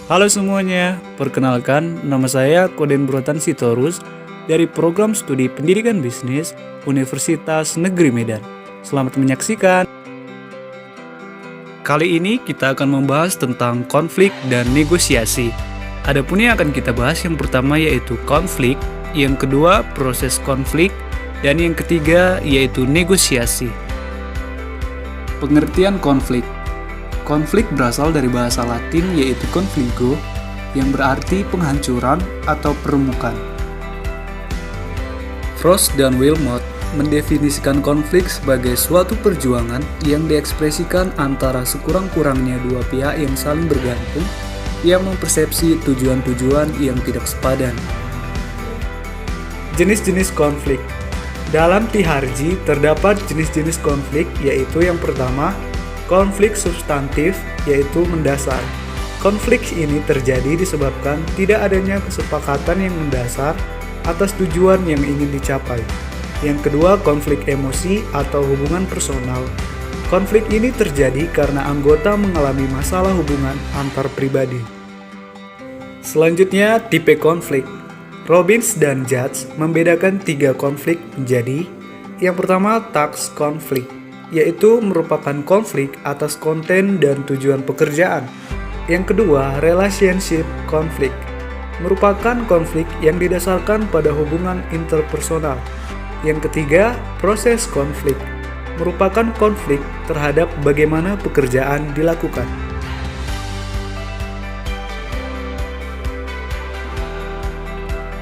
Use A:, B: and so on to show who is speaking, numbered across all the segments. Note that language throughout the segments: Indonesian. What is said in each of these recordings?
A: Halo semuanya, perkenalkan nama saya Koden Brotan Sitorus dari Program Studi Pendidikan Bisnis Universitas Negeri Medan. Selamat menyaksikan. Kali ini kita akan membahas tentang konflik dan negosiasi. Adapun yang akan kita bahas yang pertama yaitu konflik, yang kedua proses konflik, dan yang ketiga yaitu negosiasi. Pengertian konflik. Konflik berasal dari bahasa Latin yaitu confligo, yang berarti penghancuran atau peremukan. Frost dan Wilmot mendefinisikan konflik sebagai suatu perjuangan yang diekspresikan antara sekurang-kurangnya dua pihak yang saling bergantung yang mempersepsi tujuan-tujuan yang tidak sepadan. Jenis-jenis konflik. Dalam Tiharji terdapat jenis-jenis konflik yaitu yang pertama, konflik substantif, yaitu mendasar. Konflik ini terjadi disebabkan tidak adanya kesepakatan yang mendasar atas tujuan yang ingin dicapai. Yang kedua, konflik emosi atau hubungan personal. Konflik ini terjadi karena anggota mengalami masalah hubungan antar pribadi. Selanjutnya, tipe konflik. Robbins dan Judge membedakan tiga konflik menjadi: yang pertama, task konflik, yaitu merupakan konflik atas konten dan tujuan pekerjaan. Yang kedua, relationship konflik, merupakan konflik yang didasarkan pada hubungan interpersonal. Yang ketiga, proses konflik, merupakan konflik terhadap bagaimana pekerjaan dilakukan.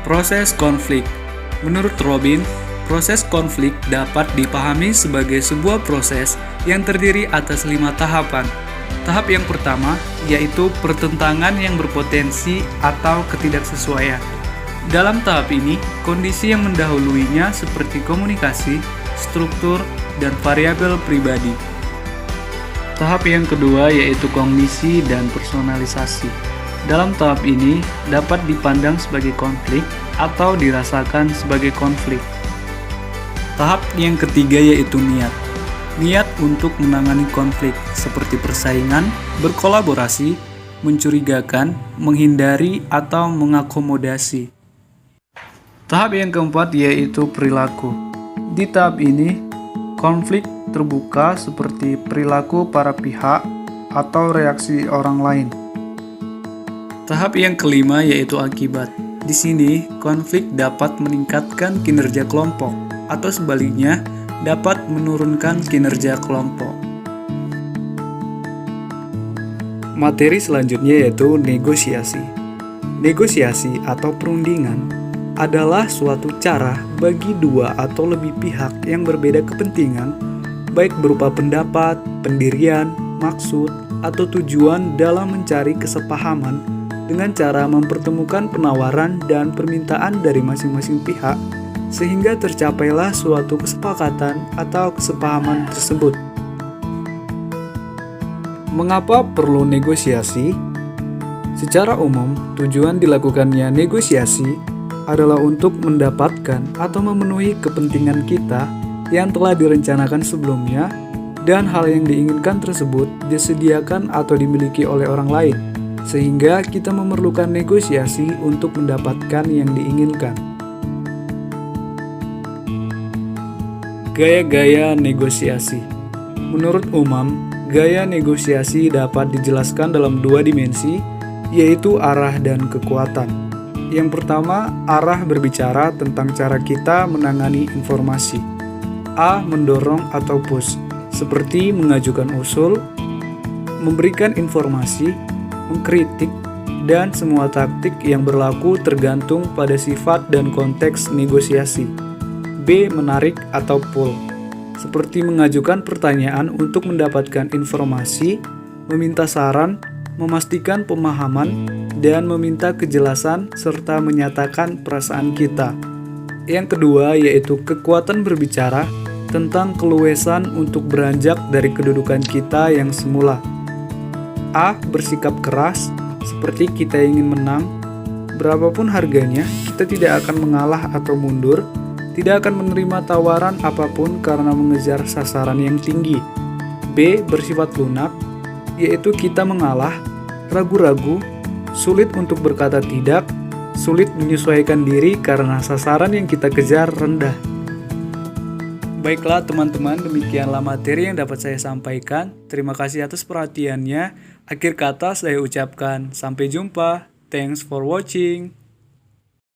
A: Proses konflik. Menurut Robin, proses konflik dapat dipahami sebagai sebuah proses yang terdiri atas 5 tahapan. Tahap yang pertama yaitu pertentangan yang berpotensi atau ketidaksesuaian. Dalam tahap ini, kondisi yang mendahuluinya seperti komunikasi, struktur, dan variabel pribadi. Tahap yang kedua yaitu kognisi dan personalisasi. Dalam tahap ini dapat dipandang sebagai konflik atau dirasakan sebagai konflik. Tahap yang ketiga yaitu niat. Niat untuk menangani konflik seperti persaingan, berkolaborasi, mencurigakan, menghindari, atau mengakomodasi. Tahap yang keempat yaitu perilaku. Di tahap ini, konflik terbuka seperti perilaku para pihak atau reaksi orang lain. Tahap yang kelima yaitu akibat. Di sini, konflik dapat meningkatkan kinerja kelompok atau sebaliknya dapat menurunkan kinerja kelompok. Materi selanjutnya yaitu negosiasi. Negosiasi atau perundingan adalah suatu cara bagi dua atau lebih pihak yang berbeda kepentingan, baik berupa pendapat, pendirian, maksud, atau tujuan dalam mencari kesepahaman dengan cara mempertemukan penawaran dan permintaan dari masing-masing pihak sehingga tercapailah suatu kesepakatan atau kesepahaman tersebut. Mengapa perlu negosiasi? Secara umum, tujuan dilakukannya negosiasi adalah untuk mendapatkan atau memenuhi kepentingan kita yang telah direncanakan sebelumnya dan hal yang diinginkan tersebut disediakan atau dimiliki oleh orang lain, sehingga kita memerlukan negosiasi untuk mendapatkan yang diinginkan. Gaya-gaya negosiasi. Menurut Umam, gaya negosiasi dapat dijelaskan dalam dua dimensi, yaitu arah dan kekuatan. Yang pertama, arah berbicara tentang cara kita menangani informasi. A. Mendorong atau push, seperti mengajukan usul, memberikan informasi, mengkritik, dan semua taktik yang berlaku tergantung pada sifat dan konteks negosiasi. B. Menarik atau pull, seperti mengajukan pertanyaan untuk mendapatkan informasi, meminta saran, memastikan pemahaman, dan meminta kejelasan serta menyatakan perasaan kita. Yang kedua yaitu kekuatan berbicara tentang keluasan untuk beranjak dari kedudukan kita yang semula. A. Bersikap keras, seperti kita ingin menang, berapapun harganya, kita tidak akan mengalah atau mundur, tidak akan menerima tawaran apapun karena mengejar sasaran yang tinggi. B. Bersifat lunak, yaitu kita mengalah, ragu-ragu, sulit untuk berkata tidak, sulit menyesuaikan diri karena sasaran yang kita kejar rendah. Baiklah teman-teman, demikianlah materi yang dapat saya sampaikan. Terima kasih atas perhatiannya. Akhir kata saya ucapkan sampai jumpa. Thanks for watching.